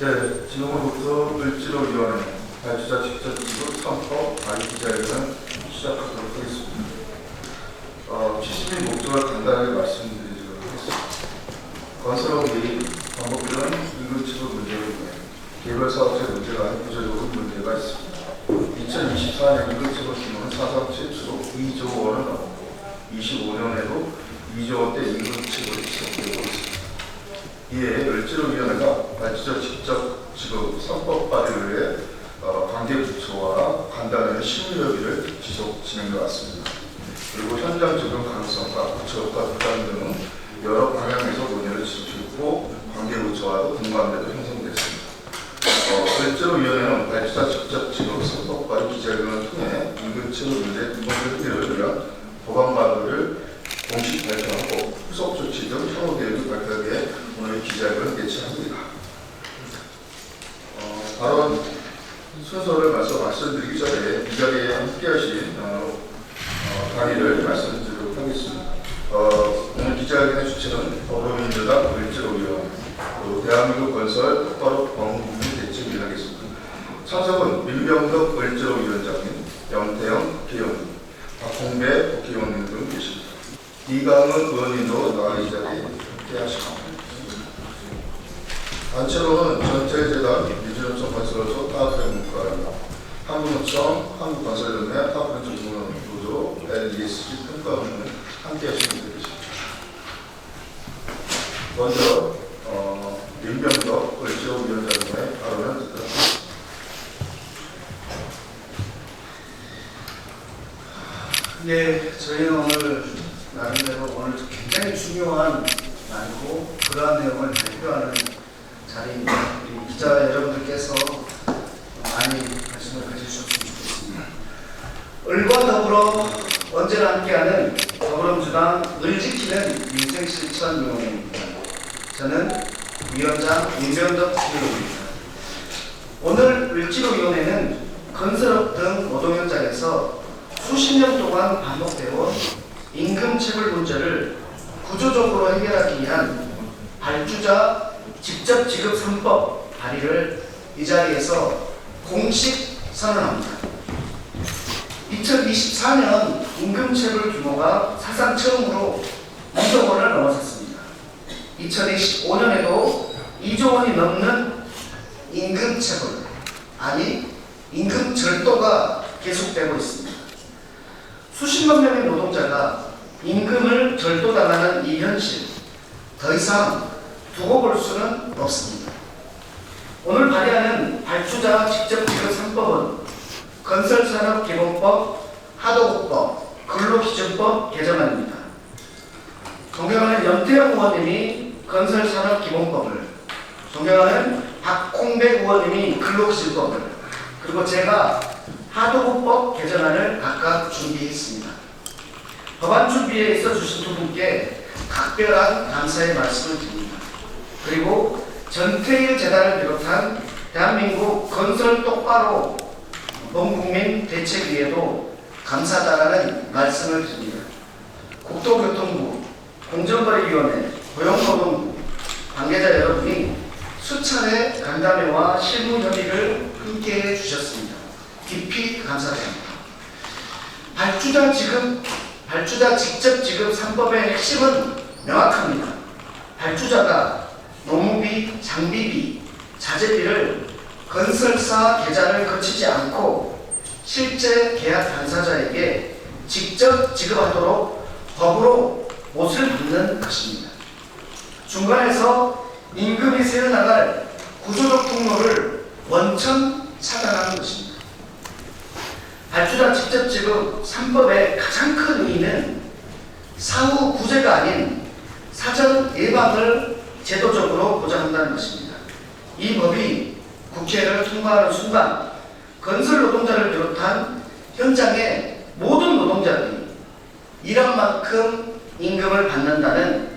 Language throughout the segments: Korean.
네, 지금부터 을지로위원회 발주자 직접 지급 3법 발의 기자회견을 시작하도록 하겠습니다. 취지및 목적을 간단하게 말씀드리도록 하겠습니다. 건설업이 반복되는 임금 지급 문제로 인해 개별 사업체 문제가 아닌 구조적으로 문제가 있습니다. 2024년 임금 지급 규모는 사상 최초로 2조 원을 넘었고 25년에도 2조 원대 임금 지급이 지속되고 있습니다. 이에 을지로위원회가 발주자 직접 지급 3법 발의를 위해 관계부처와 간단한 심의협의를 지속 진행해 왔습니다. 그리고 현장 적용 가능성과 부처과 부담 등은 여러 방향에서 논의를 지속했고 관계부처와도 공감대도 형성됐습니다. 을지로위원회는 발주자 직접 지급 3법 발의 기자회견을 통해 임금 지급 문제 해결을 위한 법안 발의를 공식 발표하고 후속 조치 등 향후 계획을 발표하기 위해 오늘 기자회견을 개최합니다. 발언 순서를 말씀드리기 전에 이 자리에 함께하신 단위를 말씀드리도록 하겠습니다. 오늘 기자회견의 주체는 더불어민주당 을지로위원회, 대한민국 건설 똑바로 범국민 대책위원회겠습니다. 참석은 민병덕 을지로위원장님, 영태영 국회의원님, 박홍배 국회의원님 등 계십니다. 이강은 의원님도 나와 이 자리에 함께하십니다. 단체로는 전체재단, 민주노총 건설노조, 타협평가위원, 한국노총, 한국건설연맹, 타협평가노조, LESG 평가위원을 함께하시는 분들 계십니다. 먼저 민병덕 을지로위원장님의 발언을 듣도록 하겠습니다. 네, 저희는 오늘 나름대로 오늘 굉장히 중요한 날이고 그러한 내용을 발표하는 자리입니다. 우리 기자 여러분들께서 많이 관심을 가져주셨으면 좋겠습니다. 을과 더불어 언제나 함께하는 더불어민주당 을지키는 민생실천위원회입니다. 저는 위원장 민병덕 의원입니다. 오늘 을지로위원회는 건설업 등 노동 현장에서 수십 년 동안 반복되어온 임금체불 문제를 구조적으로 해결하기 위한 발주자 직접 지급 3법 발의를 이 자리에서 공식 선언합니다. 2024년 임금체불 규모가 사상 처음으로 2조 원을 넘어섰습니다. 2025년에도 2조 원이 넘는 임금체불, 아니 임금절도가 계속되고 있습니다. 수십만 명의 노동자가 임금을 절도당하는 이 현실, 더 이상 두고 볼 수는 없습니다. 오늘 발의하는 발주자 직접 지급 3법은 건설산업기본법, 하도급법, 근로기준법 개정안입니다. 존경하는 염태영 의원님이 건설산업기본법을, 존경하는 박홍배 의원님이 근로기준법을, 그리고 제가 하도급법 개정안을 각각 준비했습니다. 법안 준비에 있어 주신 두 분께 각별한 감사의 말씀을 드립니다. 그리고 전태일 재단을 비롯한 대한민국 건설 똑바로 범국민 대책위에도 감사하다라는 말씀을 드립니다. 국토교통부, 공정거래위원회, 고용노동부 관계자 여러분이 수차례 간담회와 실무 협의를 함께해 주셨습니다. 깊이 감사드립니다. 발주자 직접 지급 3법의 핵심은 명확합니다. 발주자가 노무비, 장비비, 자재비를 건설사 계좌를 거치지 않고 실제 계약 당사자에게 직접 지급하도록 법으로 못을 받는 것입니다. 중간에서 임금이 새어나갈 구조적 통로를 원천 차단하는 것입니다. 발주자 직접 지급 3법의 가장 큰 의의는 사후 구제가 아닌 사전 예방을 제도적으로 보장한다는 것입니다. 이 법이 국회를 통과하는 순간 건설 노동자를 비롯한 현장의 모든 노동자들이 일한 만큼 임금을 받는다는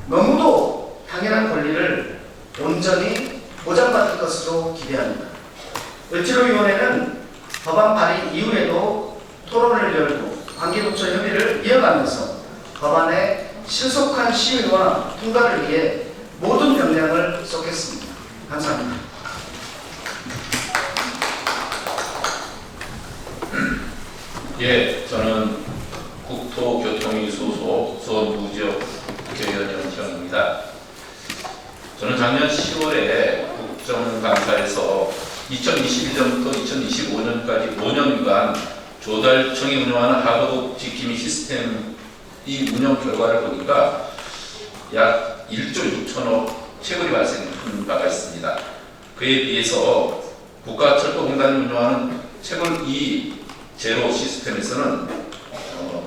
너무도 당연한 권리를 온전히 보장받을 것으로 기대합니다. 을지로위원회는 법안 발의 이후에도 토론을 열고 관계부처 협의를 이어가면서 법안의 신속한 심의와 통과를 위해 모든 역량을 쏟겠습니다. 감사합니다. 작년 10월에 국정감사에서 2021년부터 2025년까지 5년간 조달청이 운영하는 하도급 지킴이 시스템 이 운영 결과를 보니까 약 1조 6천억 채굴이 발생한 바가 있습니다. 그에 비해서 국가철도공단이 운영하는 채굴 2 제로 시스템에서는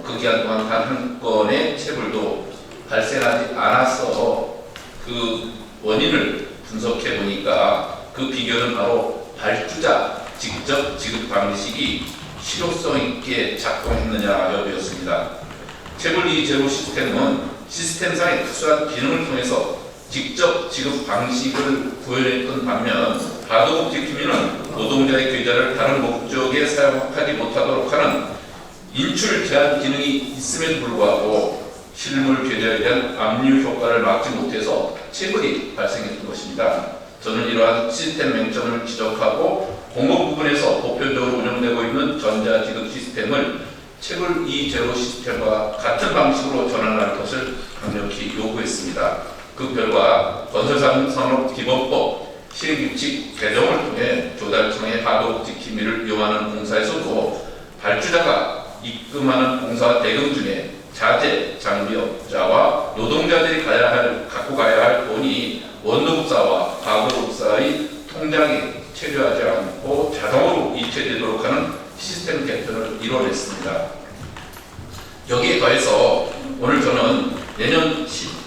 그 기간 동안 단 한 건의 채굴도 발생하지 않아서 그 원인을 분석해 보니까 그 비결은 바로 발주자 직접 지급 방식이 실효성 있게 작동했느냐 여부였습니다. 채굴 2 제로 시스템은 시스템상의 특수한 기능을 통해서 직접 지급 방식을 구현했던 반면 하도급 지킴이는 노동자의 계좌를 다른 목적에 사용하지 못하도록 하는 인출 제한 기능이 있음에도 불구하고 실물 계좌에 대한 압류 효과를 막지 못해서 채굴이 발생했던 것입니다. 저는 이러한 시스템 맹점을 지적하고 공공 부분에서 보편적으로 운영되고 있는 전자지급 시스템을 채굴 2 제로 시스템과 같은 방식으로 전환할 것을 강력히 요구했습니다. 그 결과 건설산업기본법 실행규칙 개정을 통해 조달청의 하도급 지킴이를 이용하는 공사에서도 발주자가 입금하는 공사 대금 중에 자재, 장비업자와 노동자들이 갖고 가야 할 돈이 원도급사와 하도급사의 통장에 체류하지 않고 자동으로 이체되도록 하는 시스템 개편을 이뤄냈습니다. 여기에 더해서 오늘 저는 내년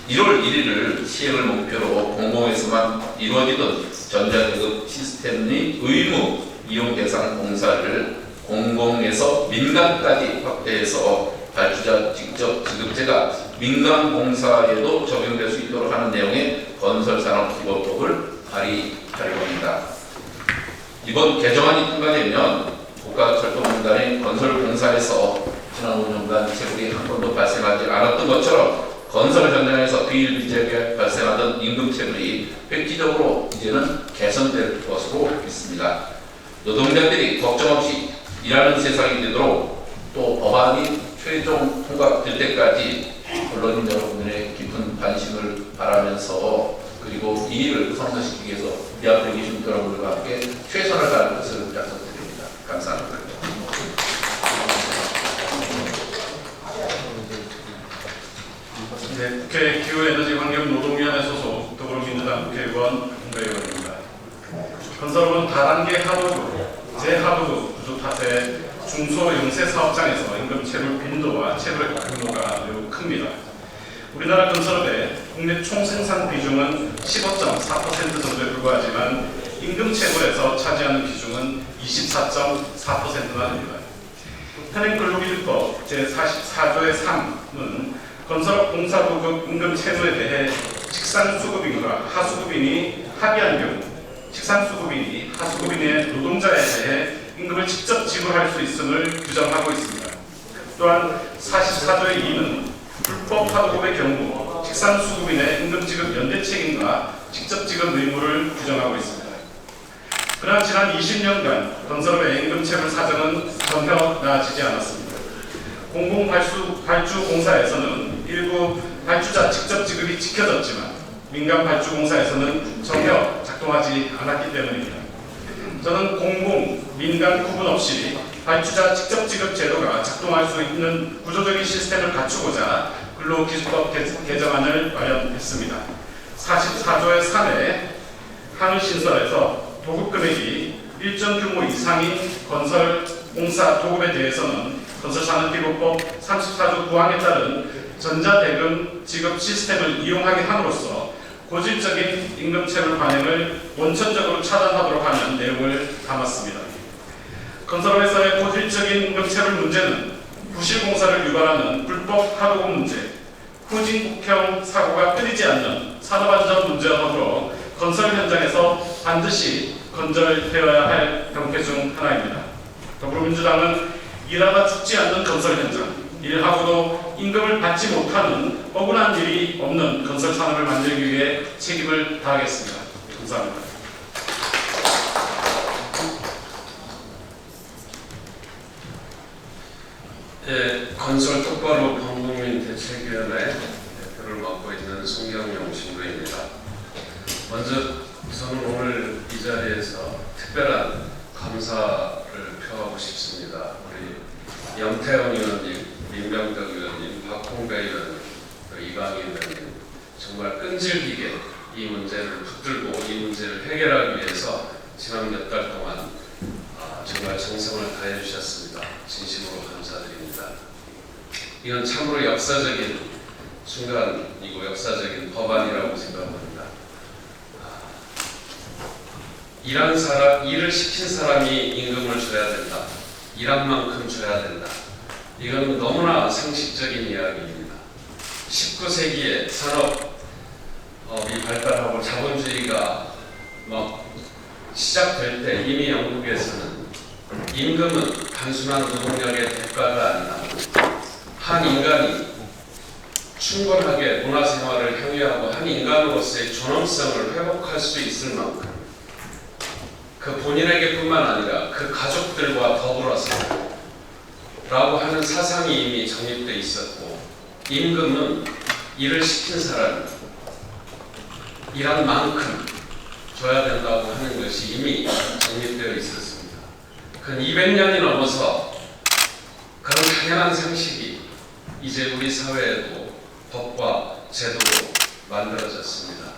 1월 1일을 시행을 목표로 공공에서만 이루어지던 전자지급 시스템의 의무 이용 대상 공사를 공공에서 민간까지 확대해서 발주자 직접 지급제가 민간 공사에도 적용될 수 있도록 하는 내용의 건설산업기본법을 발의하려고 합니다. 이번 개정안이 통과되면 국가철도공단의 건설공사에서 지난 5년간 채굴이 한 번도 발생하지 않았던 것처럼 건설 현장에서 비일비재하게 발생하던 임금 채굴이 획기적으로 이제는 개선될 것으로 믿습니다. 노동자들이 걱정 없이 일하는 세상이 되도록 또 법안이 최종 통과될 때까지 언론인 여러분들의 깊은 관심을 바라면서 그리고 이 일을 성사시키기 위해서 이 앞에 계신 여러분들과 함께 최선을 다할 것을 약속드립니다. 감사합니다. 네, 국회 기후에너지환경노동위원회 소속 더불어민주당 국회의원 홍배의원입니다. 건설업은 다단계 하도급, 재하도급 구조 탓에 중소영세 사업장에서 임금 체불 빈도와 체불 규모가 매우 큽니다. 우리나라 건설업의 국내 총생산 비중은 15.4% 정도에 불과하지만 임금 체불에서 차지하는 비중은 24.4%나 됩니다. 현행근로기준법 제44조의 3은 건설업 공사도급 임금 체불에 대해 직상수급인과 하수급인이 합의한 경우 직상수급인이 하수급인의 노동자에 대해 임금을 직접 지불할 수 있음을 규정하고 있습니다. 또한 44조의 2는 불법 하도급의 경우 직상수급인의 임금 지급 연대 책임과 직접 지급 의무를 규정하고 있습니다. 그러나 지난 20년간 건설업의 임금 체불 사정은 전혀 나아지지 않았습니다. 공공발주 공사에서는 일부 발주자 직접 지급이 지켜졌지만 민간 발주 공사에서는 전혀 작동하지 않았기 때문입니다. 저는 공공, 민간 구분 없이 발주자 직접 지급 제도가 작동할 수 있는 구조적인 시스템을 갖추고자 근로기준법 개정안을 마련했습니다. 44조의 3에 항을 신설해서 도급 금액이 일정 규모 이상인 건설 공사 도급에 대해서는 건설산업기본법 34조 9항에 따른 전자대금 지급 시스템을 이용하게 함으로써 고질적인 임금체불 관행을 원천적으로 차단하도록 하는 내용을 담았습니다. 건설업에서의 고질적인 임금체불 문제는 부실공사를 유발하는 불법 하도급 문제, 후진국형 사고가 끊이지 않는 산업안전 문제와 더불어 건설 현장에서 반드시 건절되어야 할 병폐 중 하나입니다. 더불어민주당은 일하다 죽지 않는 건설 현장, 일하고도 임금을 받지 못하는 억울한 일이 없는 건설 산업을 만들기 위해 책임을 다하겠습니다. 감사합니다. 네, 건설 똑바로 범국민 대책위원회 대표를 맡고 있는 송경영 신부입니다. 먼저 저는 오늘 이 자리에서 특별한 감사를 표하고 싶습니다. 우리 염태영 의원님, 민병덕 의원님, 박홍배 의원님, 또 이광희 의원님 정말 끈질기게 이 문제를 붙들고 이 문제를 해결하기 위해서 지난 몇 달 동안 정말 정성을 다해 주셨습니다. 진심으로 감사드립니다. 이건 참으로 역사적인 순간이고 역사적인 법안이라고 생각합니다. 일을 시킨 사람이 임금을 줘야 된다. 일한 만큼 줘야 된다. 이건 너무나 상식적인 이야기입니다. 19세기에 산업이 발달하고 자본주의가 막 시작될 때 이미 영국에서는 임금은 단순한 노동력의 대가가 아니라 한 인간이 충분하게 문화생활을 향유하고 한 인간으로서의 존엄성을 회복할 수 있을 만큼 그 본인에게뿐만 아니라 그 가족들과 더불어서 라고 하는 사상이 이미 정립되어 있었고, 임금은 일을 시킨 사람 일한 만큼 줘야 된다고 하는 것이 이미 정립되어 있었습니다. 근 200년이 넘어서 그런 당연한 상식이 이제 우리 사회에도 법과 제도로 만들어졌습니다.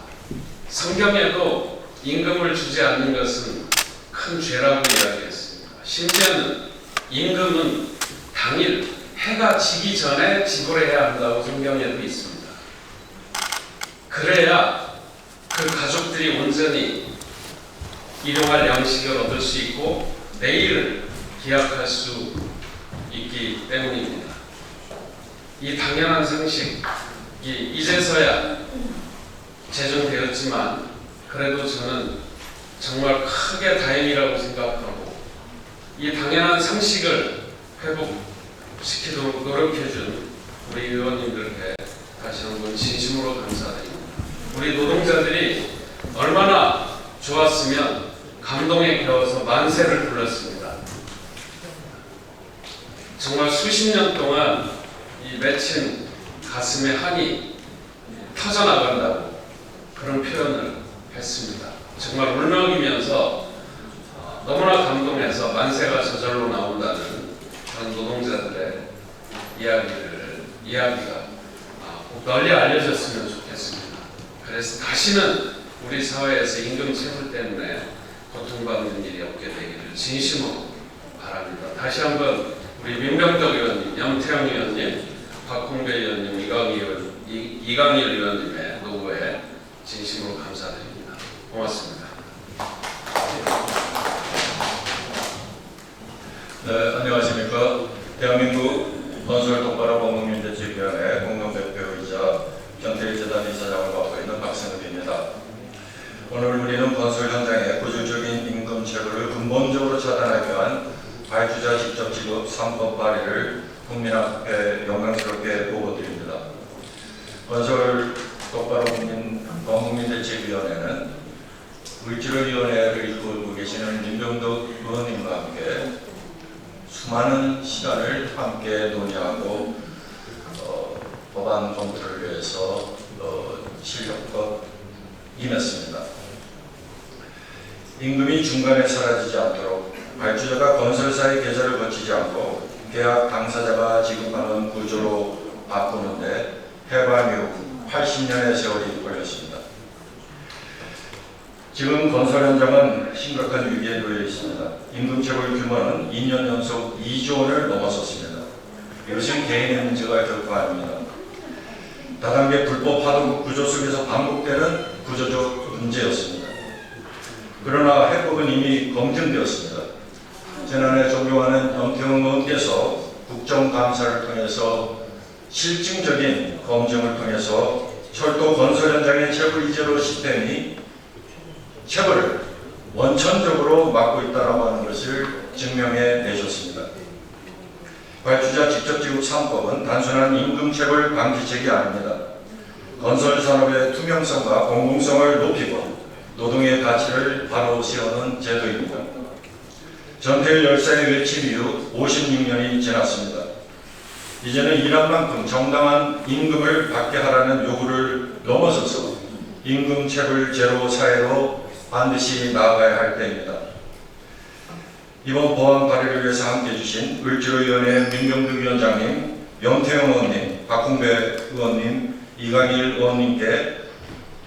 성경에도 임금을 주지 않는 것은 큰 죄라고 이야기했습니다. 심지어는 임금은 당일 해가 지기 전에 지불해야 한다고 성경에도 있습니다. 그래야 그 가족들이 온전히 일용할 양식을 얻을 수 있고 내일을 기약할 수 있기 때문입니다. 이 당연한 상식이 이제서야 제정되었지만 그래도 저는 정말 크게 다행이라고 생각하고 이 당연한 상식을 회복시키도록 노력해준 우리 의원님들께 다시 한번 진심으로 감사드립니다. 우리 노동자들이 얼마나 좋았으면 감동에 겨워서 만세를 불렀습니다. 정말 수십 년 동안 이 맺힌 가슴에 한이 터져나간다고 그런 표현을 했습니다. 정말 울먹이면서 너무나 감동해서 만세가 저절로 나온다는 그런 노동자들의 이야기가 널리 알려졌으면 좋겠습니다. 그래서 다시는 우리 사회에서 임금 체불 때문에 고통받는 일이 없게 되기를 진심으로 바랍니다. 다시 한번 우리 민병덕 의원님, 염태영 의원님, 박홍배 의원님, 이광희 의원님의 노고에 진심으로 감사드립니다. 고맙습니다. 네, 안녕하십니까. 대한민국 건설 똑바로 공동민대책위원회 공동대표이자 경태일재단 이사장을 맡고 있는 박승욱입니다. 오늘 우리는 건설 현장의 구조적인 임금 체불을 근본적으로 차단하기 위한 발주자 직접 지급 3법 발의를 국민 앞에 영광스럽게 보고드립니다. 건설 똑바로 공동민대책위원회는 을지로위원회를 이끌고 계시는 민병덕 의원님과 함께 수많은 시간을 함께 논의하고 법안 공부를 위해서 실력껏 임했습니다. 임금이 중간에 사라지지 않도록 발주자가 건설사의 계좌를 거치지 않고 계약 당사자가 지급하는 구조로 바꾸는데 해방 이후 80년의 세월이 걸렸습니다. 지금 건설 현장은 심각한 위기에 놓여 있습니다. 임금체불 규모는 2년 연속 2조 원을 넘어섰습니다. 이것은 개인의 문제가 결코 아닙니다. 다단계 불법 파동 구조 속에서 반복되는 구조적 문제였습니다. 그러나 해법은 이미 검증되었습니다. 지난해 존경하는 염태영 의원께서 국정감사를 통해서 실증적인 검증을 통해서 철도 건설 현장의 체불 시스템이 체불을 원천적으로 막고 있다고 하는 것을 증명해 내셨습니다. 발주자 직접 지급 3법은 단순한 임금 체불 방지책이 아닙니다. 건설 산업의 투명성과 공공성을 높이고 노동의 가치를 바로 세우는 제도입니다. 전태일 열사의 외침 이후 56년이 지났습니다. 이제는 일한 만큼 정당한 임금을 받게 하라는 요구를 넘어서서 임금체불 제로 사회로 반드시 나아가야 할 때입니다. 이번 법안 발의를 위해서 함께해 주신 을지로위원회 민경득 위원장님, 영태영 의원님, 박홍배 의원님, 이강일 의원님께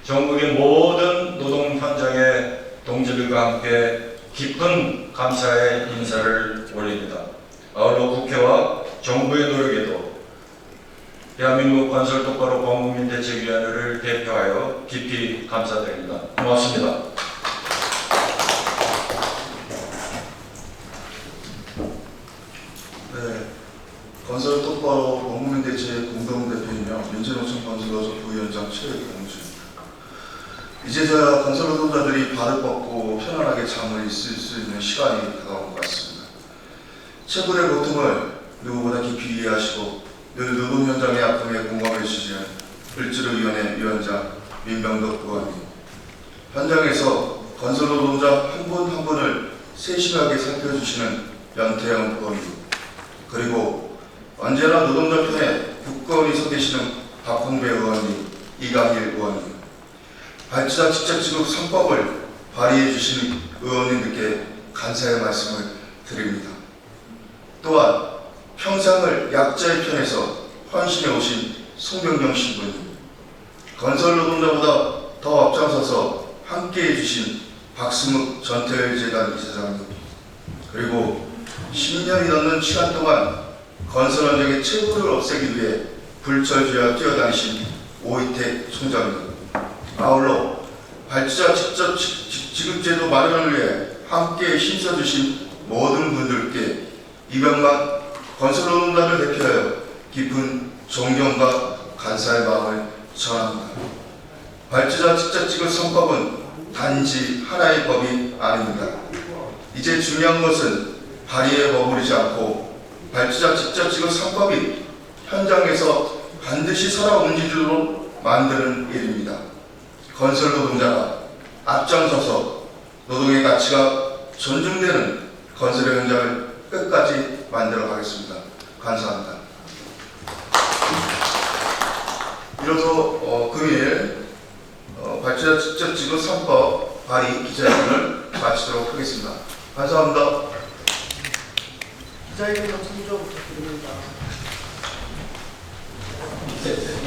전국의 모든 노동 현장의 동지들과 함께 깊은 감사의 인사를 올립니다. 아울러 국회와 정부의 노력에도 대한민국 건설 똑바로 범국민 대책위원회를 대표하여 깊이 감사드립니다. 고맙습니다. 네, 건설 똑바로 범국민 대책 공동대표이며 민주노총 건설노조 부위원장 최경주입니다. 이제서야 건설 노동자들이 발을 뻗고 편안하게 잠을 있을 수 있는 시간이 다가온 것 같습니다. 체불의 고통을 누구보다 깊이 이해하시고 늘 노동 현장의 아픔에 공감해 주시는 을지로위원회 위원장 민병덕 의원님, 현장에서 건설 노동자 한 분 한 분을 세심하게 살펴주시는 연태영 의원님, 그리고 언제나 노동자 편에 굳건히 서 계시는 박홍배 의원님, 이강일 의원님, 발주자 직접지급 3법을 발의해 주신 의원님들께 감사의 말씀을 드립니다. 또한 평생을 약자의 편에서 헌신해 오신 송병영 신부님, 건설 노동자보다 더 앞장서서 함께해 주신 박승욱 전태일재단 이사장님, 그리고 10년이 넘는 시간 동안 건설 현장의 체불을 없애기 위해 불철주야 뛰어다니신 오이택 총장님, 아울러 발주자 직접 지급제도 마련을 위해 함께 힘써주신 모든 분들께 이병만 건설 노동자를 대표하여 깊은 존경과 감사의 마음을 전합니다. 발주자 직접 지급 3법은 단지 하나의 법이 아닙니다. 이제 중요한 것은 발의에 머무르지 않고 발주자 직접 지급 3법이 현장에서 반드시 살아 움직이도록 만드는 일입니다. 건설 노동자가 앞장서서 노동의 가치가 존중되는 건설의 현장을 끝까지 만들어 가겠습니다. 감사합니다. 이로써 금일 발주자 직접 지급 3법 발의 기자회견을 마치도록 하겠습니다. 감사합니다. 기자회견 참조 부탁드립니다. 네.